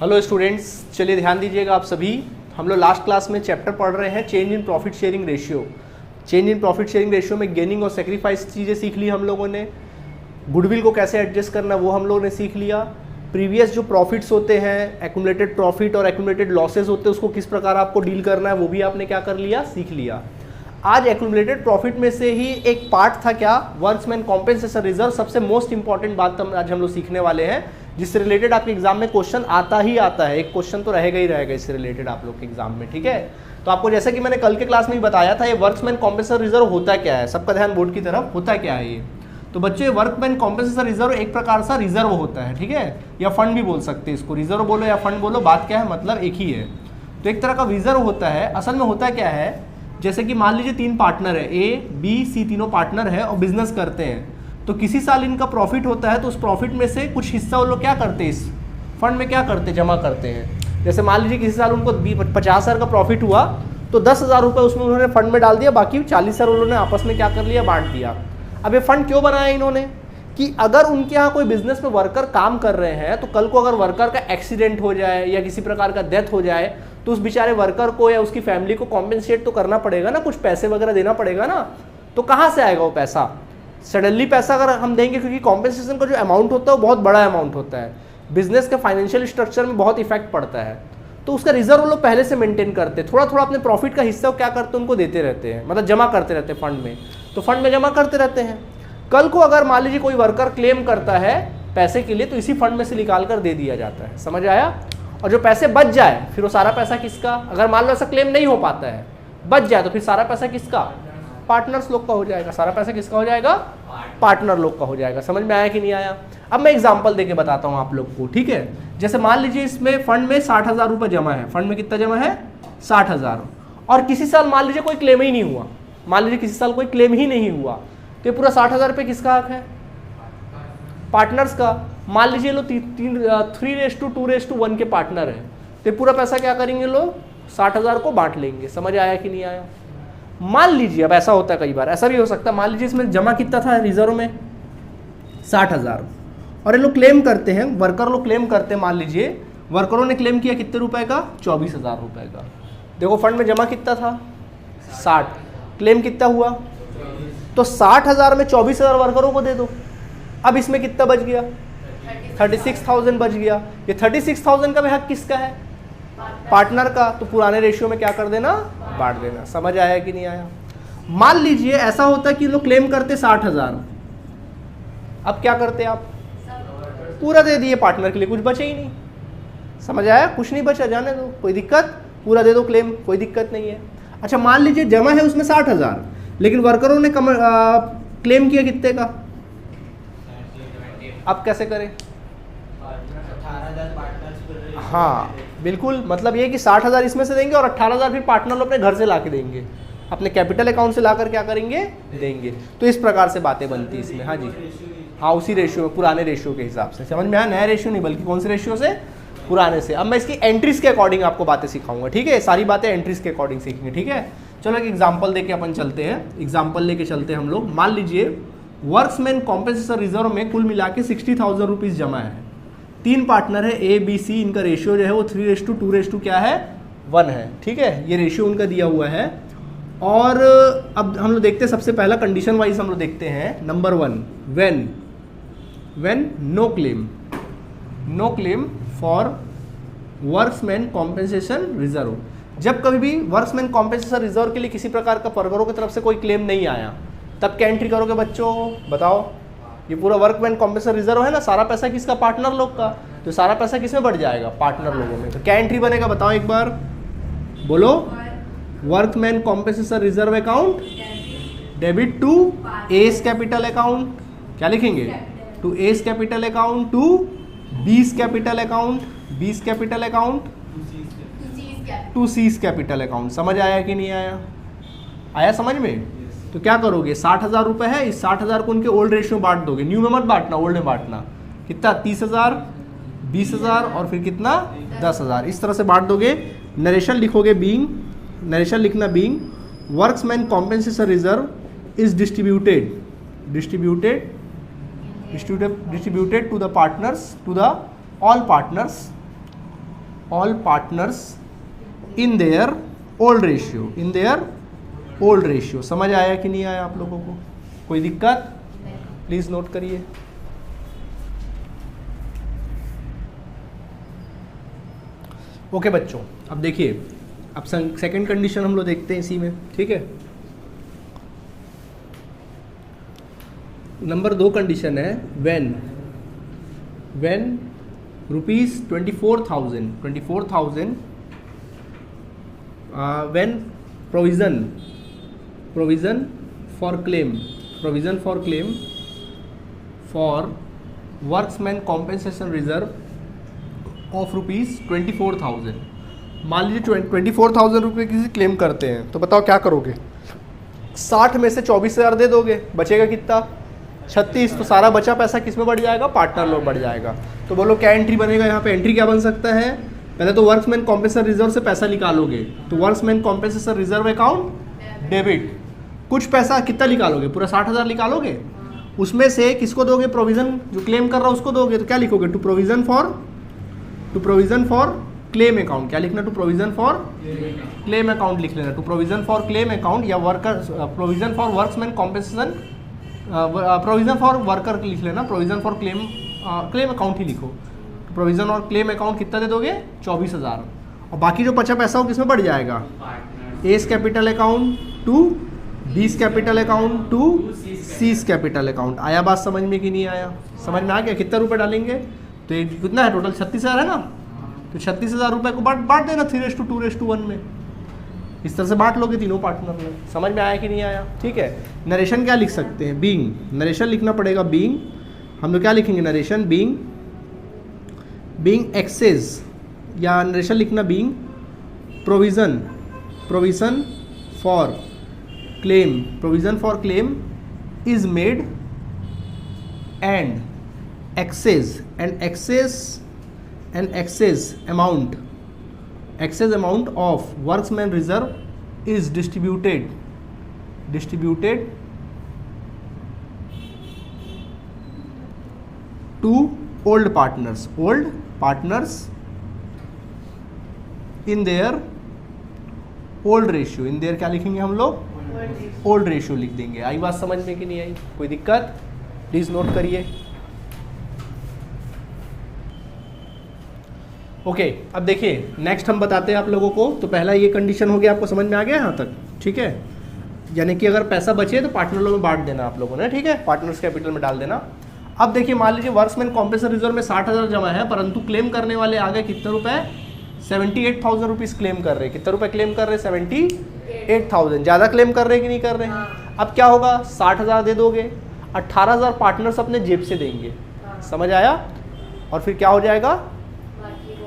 Hello students, चलिए ध्यान दीजिएगा आप सभी। हम लोग लास्ट क्लास में चैप्टर पढ़ रहे हैं change in profit sharing ratio. Change in profit sharing ratio में गेनिंग और सेक्रीफाइस चीज़ें सीख ली हम लोगों ने। गुडविल को कैसे एडजस्ट करना वो हम लोगों ने सीख लिया। प्रीवियस जो प्रॉफिट्स होते हैं, एक्यूमुलेटेड प्रॉफिट और एक्यूमुलेटेड लॉसेज होते हैं, उसको किस प्रकार आपको डील करना है वो भी आपने क्या कर लिया, सीख लिया। आज एक्यूमुलेटेड प्रॉफिट में से ही एक पार्ट था क्या, वर्क्समैन कॉम्पेंसेशन रिजर्व। सबसे मोस्ट इंपॉर्टेंट बात आज हम लोग सीखने वाले हैं, जिससे रिलेटेड आपके एग्जाम में क्वेश्चन आता ही आता है। एक क्वेश्चन तो रहेगा ही रहेगा इससे रिलेटेड आप लोग के एग्जाम में, ठीक है। तो आपको जैसे कि मैंने कल के क्लास में भी बताया था, ये वर्क्समैन कॉम्पेंसेशन रिजर्व होता क्या है। सबका ध्यान बोर्ड की तरफ, होता क्या है ये। तो बच्चे, वर्कमैन कॉम्पेंसेशन रिजर्व एक प्रकार सा रिजर्व होता है, ठीक है, या फंड भी बोल सकते हैं इसको। रिजर्व बोलो या फंड बोलो, बात क्या है, मतलब एक ही है। तो एक तरह का रिजर्व होता है। असल में होता क्या है, जैसे कि मान लीजिए 3 पार्टनर है, ए बी सी, तीनों पार्टनर है और बिजनेस करते हैं। तो किसी साल इनका प्रॉफिट होता है, तो उस प्रॉफिट में से कुछ हिस्सा वो लोग क्या करते हैं, इस फंड में क्या करते हैं, जमा करते हैं। जैसे मान लीजिए किसी साल उनको 50,000 का प्रॉफिट हुआ, तो 10,000 रुपये उसमें उन्होंने फंड में डाल दिया, बाकी 40,000 उन्होंने आपस में क्या कर लिया, बांट दिया। अब ये फंड क्यों बनाया इन्होंने, कि अगर उनके यहाँ कोई बिजनेस में वर्कर काम कर रहे हैं, तो कल को अगर वर्कर का एक्सीडेंट हो जाए या किसी प्रकार का डेथ हो जाए, तो उस बेचारे वर्कर को या उसकी फैमिली को कॉम्पेंसेट तो करना पड़ेगा ना, कुछ पैसे वगैरह देना पड़ेगा ना। तो कहाँ से आएगा वो पैसा, सडनली पैसा अगर हम देंगे, क्योंकि कॉम्पेंसेशन का जो अमाउंट होता है वो बहुत बड़ा अमाउंट होता है, बिजनेस के फाइनेंशियल स्ट्रक्चर में बहुत इफेक्ट पड़ता है। तो उसका रिजर्व लोग पहले से मेंटेन करते हैं, थोड़ा थोड़ा अपने प्रॉफिट का हिस्सा क्या करते हैं, उनको देते रहते हैं, मतलब जमा करते रहते हैं फंड में। तो फंड में जमा करते रहते हैं। कल को अगर मान लीजिए कोई वर्कर क्लेम करता है पैसे के लिए, तो इसी फंड में से निकाल कर दे दिया जाता है, समझ आया। और जो पैसे बच जाए, फिर वो सारा पैसा किसका, अगर मान लो ऐसा क्लेम नहीं हो पाता है, बच जाए, तो फिर सारा पैसा किसका, पार्टनर्स लोग का हो जाएगा। सारा पैसा किसका हो जाएगा, पार्टनर लोग का हो जाएगा। समझ में आया कि नहीं आया। अब मैं एग्जांपल देके बताता हूँ आप लोग को, ठीक है। जैसे मान लीजिए इसमें फंड में 60,000 रुपये जमा है। फंड में कितना जमा है, 60,000। और किसी साल मान लीजिए कोई क्लेम ही नहीं हुआ, मान लीजिए किसी साल कोई क्लेम ही नहीं हुआ, तो ये पूरा 60,000 रुपये किसका हक है, पार्टनर्स का। मान लीजिए लोग 3:2:1 के पार्टनर हैं, तो ये पूरा पैसा क्या करेंगे लोग, 60,000 को बांट लेंगे। समझ आया कि नहीं आया। मान लीजिए, अब ऐसा होता है कई बार, ऐसा भी हो सकता है, मान लीजिए इसमें जमा कितना था रिजर्व में, 60,000, और ये लोग क्लेम करते हैं, वर्कर लोग क्लेम करते हैं। मान लीजिए वर्करों ने क्लेम किया कितने रुपए का, 24,000 रुपये का। देखो फंड में जमा कितना था, 60, क्लेम कितना हुआ, तो 60,000 में 24,000 वर्करों को दे दो। अब इसमें कितना बच गया, 36,000 बच गया। ये 36,000 का भी हक किसका है, पार्टनर का। तो पुराने रेशियो में क्या कर देना, बांट देना। समझ आया कि नहीं आया। मान लीजिए ऐसा होता है कि लोग क्लेम करते 60,000, अब क्या करते आप, पूरा दे दिए पार्टनर के लिए, कुछ बचे ही नहीं। समझ आया, कुछ नहीं बचा, जाने दो, कोई दिक्कत, पूरा दे दो क्लेम, कोई दिक्कत नहीं है। अच्छा मान लीजिए जमा है उसमें 60,000, लेकिन वर्करों ने क्लेम किया कितने का, अब कैसे करें, हाँ बिल्कुल, मतलब ये कि 60,000 इसमें से देंगे और 18,000 फिर पार्टनर लोग अपने घर से ला के देंगे, अपने कैपिटल अकाउंट से लाकर क्या करेंगे, देंगे। तो इस प्रकार से बातें बनती है इसमें। हाँ जी, हाँ उसी रेशियो में, पुराने रेशियो के हिसाब से। समझ में आया, नया रेशियो नहीं बल्कि कौन से रेशियो से, पुराने से। अब मैं इसकी एंट्रीज के अकॉर्डिंग आपको बातें सिखाऊंगा, ठीक है। सारी बातें एंट्रीज के अकॉर्डिंग सीखेंगे, ठीक है। चलो एक एग्जाम्पल देके अपन चलते हैं, एग्जाम्पल लेके चलते हैं हम लोग। मान लीजिए वर्क्समैन कॉम्पेंसेशन रिजर्व में कुल मिला के 60,000 रुपीज़ जमा है। 3 पार्टनर है, ए बी सी, इनका रेशियो जो है वो 3:2:1 क्या है, 1 है, ठीक है। ये रेशियो उनका दिया हुआ है। और अब हम लोग देखते हैं, सबसे पहला कंडीशन वाइज हम लोग देखते हैं। Number 1, when no claim for workmen compensation reserve. जब कभी भी वर्क्समैन कॉम्पेंसेशन रिजर्व के लिए किसी प्रकार का वर्करों की तरफ से कोई क्लेम नहीं आया, तब क्या एंट्री करोगे बच्चों, बताओ। ये पूरा वर्कमैन कॉम्पेंसेशन रिजर्व है ना, सारा पैसा किसका, पार्टनर लोग का। तो सारा पैसा किसमें बढ़ जाएगा, पार्टनर लोगों में। तो क्या एंट्री बनेगा, बताओ एक बार, बोलो। Workman compensation reserve account debit to A's capital account, क्या लिखेंगे, to A's capital account, to B's capital account, B's capital account, to C's capital account. समझ आया कि नहीं आया, आया समझ में। तो क्या करोगे, 60,000 रुपये है, इस 60,000 को उनके ओल्ड रेशियो में बांट दोगे, न्यू में मत बांटना, ओल्ड में बांटना। कितना, 30,000, 20,000 और फिर कितना, 10,000, इस तरह से बांट दोगे। नरेशन लिखोगे, बीइंग, नरेशन लिखना being workmen compensation reserve is distributed to the partners, to the all partners all partners in their old ratio, in their old ratio. समझ आया कि नहीं आया आप लोगों को? कोई दिक्कत? प्लीज नोट करिए। ओके बच्चों, अब देखिए, अब सेकंड कंडीशन हम लोग देखते हैं इसी में, ठीक है। नंबर 2 कंडीशन है when rupees 24,000 when provision for claim for workmen compensation reserve of rupees 24,000। मान लीजिए 24,000 रुपये किसी क्लेम करते हैं, तो बताओ क्या करोगे? 60 में से 24,000 दे दोगे, बचेगा कितना? 36। तो सारा बचा पैसा किस में बढ़ जाएगा? पार्टनर लोग बढ़ जाएगा। तो बोलो क्या एंट्री बनेगा यहाँ पे? एंट्री क्या बन सकता है? पहले तो वर्क्समैन कॉम्पेंसेशन रिजर्व से पैसा निकालोगे, तो workmen compensation reserve account debit. कुछ पैसा कितना निकालोगे? पूरा 60,000 निकालोगे, उसमें से किसको दोगे? प्रोविजन जो क्लेम कर रहा है उसको दोगे। तो क्या लिखोगे? To provision for claim account. क्या लिखना? To provision for claim account लिख लेना। To provision for claim account या provision for workmen compensation, provision for worker लिख लेना। प्रोविजन फॉर क्लेम अकाउंट ही लिखो। प्रोविजन और क्लेम अकाउंट कितना दे दोगे? 24,000। और बाकी जो बचा पैसा हो किसमें बढ़ जाएगा? A's capital account to B's capital account to C's capital account. आया बात समझ में कि नहीं आया? समझ में आ गया? कितना रुपए डालेंगे? तो ये कितना है टोटल? 36,000 है ना। तो 36,000 रुपए को बांट देना 3:2:1 में। इस तरह से बांट लोगे तीनों पार्टनर में। समझ में आया कि नहीं आया? ठीक है। नरेशन क्या लिख सकते हैं? बीइंग। नरेशन लिखना पड़ेगा बीइंग। हम लोग क्या लिखेंगे? नरेशन बीइंग एक्सेस, या नरेशन लिखना being provision for claim is made and excess amount of worksman reserve is distributed to old partners in their old ratio। in their क्या लिखेंगे हम लोग? ओल्ड रेशियो लिख देंगे। आई बात समझ में कि नहीं आई? कोई दिक्कत? प्लीज नोट करिए। ओके, अब देखिए नेक्स्ट हम बताते हैं आप लोगों को। तो पहला ये कंडीशन हो गया, आपको समझ में आ गया यहाँ तक? ठीक है। यानी कि अगर पैसा बचे तो पार्टनर में बांट देना आप लोगों ने, ठीक है, पार्टनर्स कैपिटल में डाल देना। अब देखिए, मान लीजिए वर्क्समैन कॉम्पेंसेशन रिजर्व में 60,000 जमा है, परंतु क्लेम करने वाले आ गए कितने रुपए? 78,000 रुपीज़ क्लेम कर रहे हैं। कितने रुपए क्लेम कर रहे हैं? 78,000। ज़्यादा क्लेम कर रहे हैं कि नहीं कर रहे हैं? अब क्या होगा? 60,000 दे दोगे, 18,000 पार्टनर्स अपने जेब से देंगे। समझ आया? और फिर क्या हो जाएगा?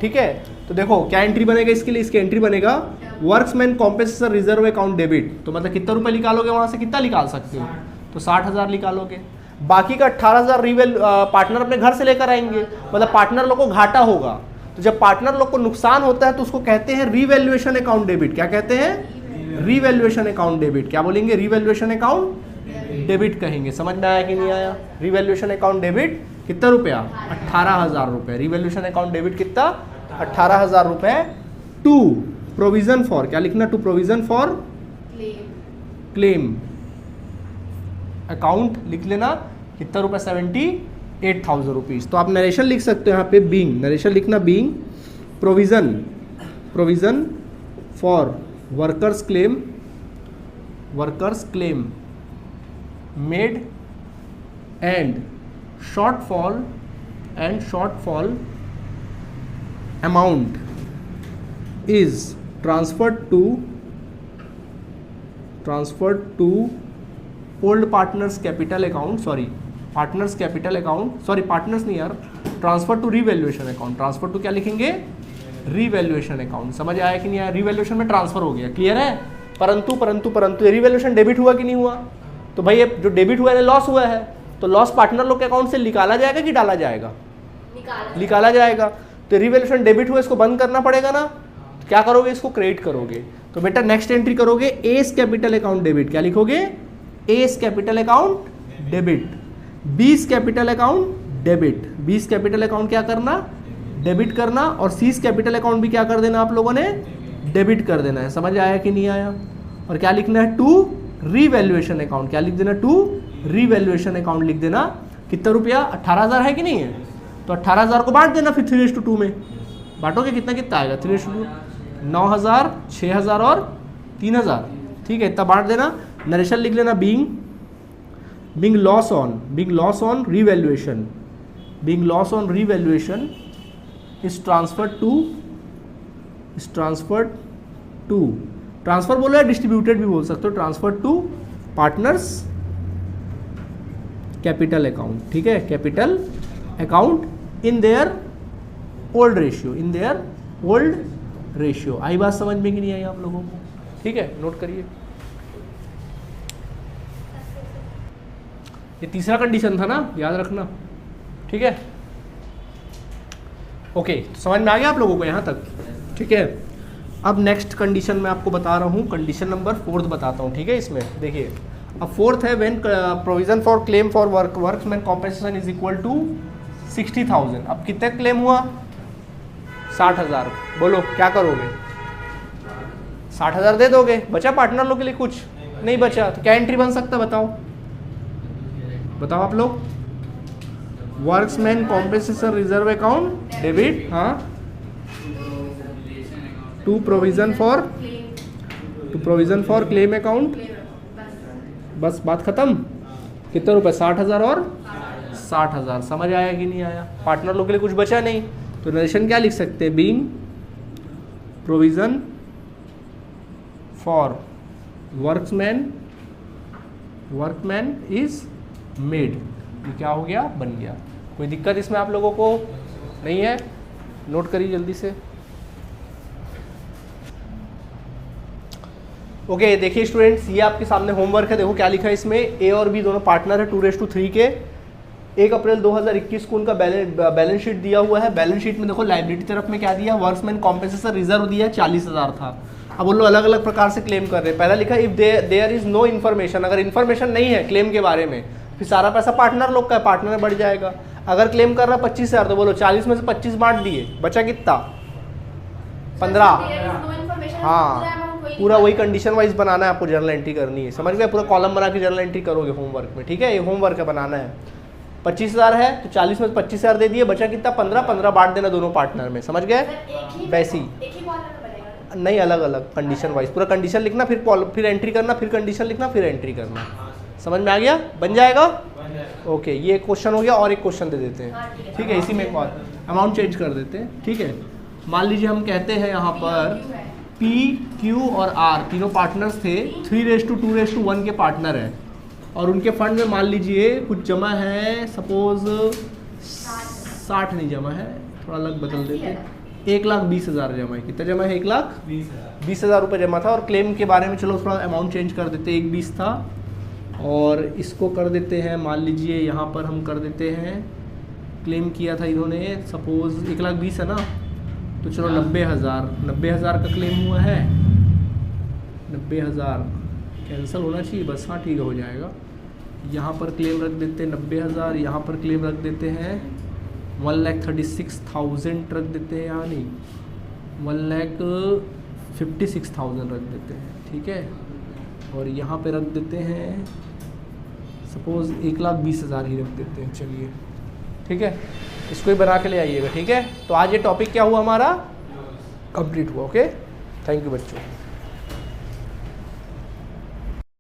ठीक है। तो देखो क्या एंट्री बनेगा इसके लिए? इसकी एंट्री बनेगा workmen compensation reserve account debit. तो मतलब कितना रुपए निकालोगे वहां से? कितना निकाल सकते हो? तो 60,000 निकालोगे। बाकी का 18,000 पार्टनर अपने घर से लेकर आएंगे। मतलब पार्टनर लोग को घाटा होगा। तो जब पार्टनर लोग को नुकसान होता है तो उसको कहते हैं रीवैल्यूएशन अकाउंट डेबिट। क्या कहते हैं? Revaluation account debit. क्या बोलेंगे? रीवैल्यूएशन अकाउंट डेबिट कहेंगे। समझ में आया कि नहीं आया? रीवैल्यूएशन अकाउंट डेबिट कितना रुपया? 18,000 रुपये। रीवैल्यूएशन अकाउंट डेबिट कितना? 18,000 रुपये। टू प्रोविजन फॉर, क्या लिखना? To provision for claim account लिख लेना। कितना रुपये? 78,000 रुपीज़। तो आप नरेशन लिख सकते हो यहाँ पे बीइंग। नरेशन लिखना being provision for workers claim made and shortfall amount is transferred to old partners capital account, partners नहीं यार, transfer to revaluation account. Transfer to क्या लिखेंगे? Revaluation account. समझ आया कि नहीं आया? रिवैल्यूएशन में ट्रांसफर हो गया। क्लियर है? परंतु ये रिवैल्यूएशन डेबिट हुआ कि नहीं हुआ? तो भाई ये जो डेबिट हुआ है लॉस हुआ है, तो लॉस पार्टनर लोग के अकाउंट से निकाला जाएगा कि डाला जाएगा? निकाला जाएगा। तो रिवैल्यूएशन डेबिट हुआ, इसको बंद करना पड़ेगा ना। तो क्या करोगे? इसको क्रेडिट करोगे। तो बेटा नेक्स्ट एंट्री करोगे एस कैपिटल अकाउंट डेबिट। क्या लिखोगे? S capital account debit. बीस कैपिटल अकाउंट डेबिट। बीस कैपिटल अकाउंट क्या करना? डेबिट करना, और सीज कैपिटल अकाउंट भी क्या कर देना आप लोगों ने, डेबिट कर देना है। समझ आया कि नहीं आया? और क्या लिखना है, टू रीवैल्यूएशन अकाउंट, क्या लिख देना, टू रीवैल्यूएशन अकाउंट लिख देना। कितना रुपया, 18,000 है कि नहीं है, तो 18,000 को बांट देना फिर 3:2 में बांटोगे, कितना कितना आएगा 3:2, 9,000, 6,000 और 3,000, ठीक है, इतना बांट देना। नरेशन लिख लेना, being loss on revaluation, being loss on revaluation is transferred to, transfer बोलो या डिस्ट्रीब्यूटेड भी बोल सकते हो, transfer to partners capital account, ठीक है, capital account in their old ratio. आई बात समझ में कि नहीं आई आप लोगों को? ठीक है, नोट करिए। ये तीसरा कंडीशन था ना, याद रखना, ठीक है। ओके, समझ में आ गया आप लोगों को यहाँ तक? ठीक है, अब नेक्स्ट कंडीशन मैं आपको बता रहा हूँ, कंडीशन नंबर 4 बताता हूँ, ठीक है। इसमें देखिए, अब 4 है, when provision for claim for workman compensation is equal to 60,000। अब कितने क्लेम हुआ, 60,000। बोलो क्या करोगे, 60,000 दे दोगे, बचा पार्टनर लोग के लिए कुछ नहीं बचा, तो क्या एंट्री बन सकता है, बताओ आप लोग। Workmen's compensation reserve account debit, हाँ, to provision for claim account, बस बात खत्म। कितने रुपए, 60,000 और 60,000। समझ आया कि नहीं आया? पार्टनर लोग के लिए कुछ बचा नहीं, तो नरेशन क्या लिख सकते हैं, being provision for workman is made. ये क्या हो गया, बन गया। कोई दिक्कत इसमें आप लोगों को नहीं है? नोट करिए जल्दी से। ओके, देखिए स्टूडेंट्स, ये आपके सामने होमवर्क है। देखो क्या लिखा है इसमें, ए और बी दोनों पार्टनर है 2:3 के। 1 अप्रैल 2021 को उनका बैलेंस शीट दिया हुआ है। बैलेंस शीट में देखो लायबिलिटी तरफ में क्या दिया, वर्क्समैन कॉम्पेंसेशन रिजर्व दिया है 40,000 था। अब वो लोग अलग अलग प्रकार से क्लेम कर रहे हैं। पहला लिखा if there is no information, अगर इन्फॉर्मेशन नहीं है क्लेम के बारे में, फिर सारा पैसा पार्टनर लोग का है, पार्टनर में बढ़ जाएगा। अगर क्लेम कर रहा 25,000, तो बोलो 40 में से 25 बांट दिए, बचा कितना, 15। हाँ, पूरा वही कंडीशन वाइज बनाना है आपको, जर्नल एंट्री करनी है, समझ गए? पूरा कॉलम बना के जर्नल एंट्री करोगे होमवर्क में, ठीक है। ये होमवर्क है, बनाना है। 25,000 है तो 40 में से 25,000 दे दिए, बचा कितना, 15 बांट देना दोनों पार्टनर में, समझ गए? वैसी नहीं, अलग अलग कंडीशन वाइज पूरा कंडीशन लिखना, फिर एंट्री करना, फिर कंडीशन लिखना, फिर एंट्री करना। समझ में आ गया? बन जाएगा? ओके, ये क्वेश्चन हो गया, और एक क्वेश्चन दे देते हैं, ठीक है। इसी में एक और अमाउंट चेंज कर देते हैं, ठीक है। मान लीजिए हम कहते हैं यहाँ पर P, Q और R तीनों पार्टनर्स थे, 3:2:1 के पार्टनर हैं, और उनके फंड में मान लीजिए कुछ जमा है, सपोज 60 नहीं जमा है, थोड़ा अलग बदल देते, 1,20,000 जमा है। कितना जमा है, 1,20,000 रुपये जमा था। और क्लेम के बारे में चलो थोड़ा अमाउंट चेंज कर देते, 1,20 था, और इसको कर देते हैं, मान लीजिए यहाँ पर हम कर देते हैं, क्लेम किया था इन्होंने, सपोज 1,20,000 है ना, तो चलो 90,000 का क्लेम हुआ है। 90,000 कैंसिल होना चाहिए बस, हाँ ठीक हो जाएगा। यहाँ पर क्लेम रख देते हैं 90,000, यहाँ पर क्लेम रख देते हैं 1,36,000 रख देते हैं, यहाँ नहीं 1,56,000 रख देते हैं, ठीक है। और यहाँ पे रख देते हैं सपोज 1,20,000 ही रख देते हैं, चलिए ठीक है। इसको ही बना के ले आइएगा, ठीक है। तो आज ये टॉपिक क्या हुआ हमारा, कंप्लीट हुआ। ओके, थैंक यू बच्चों।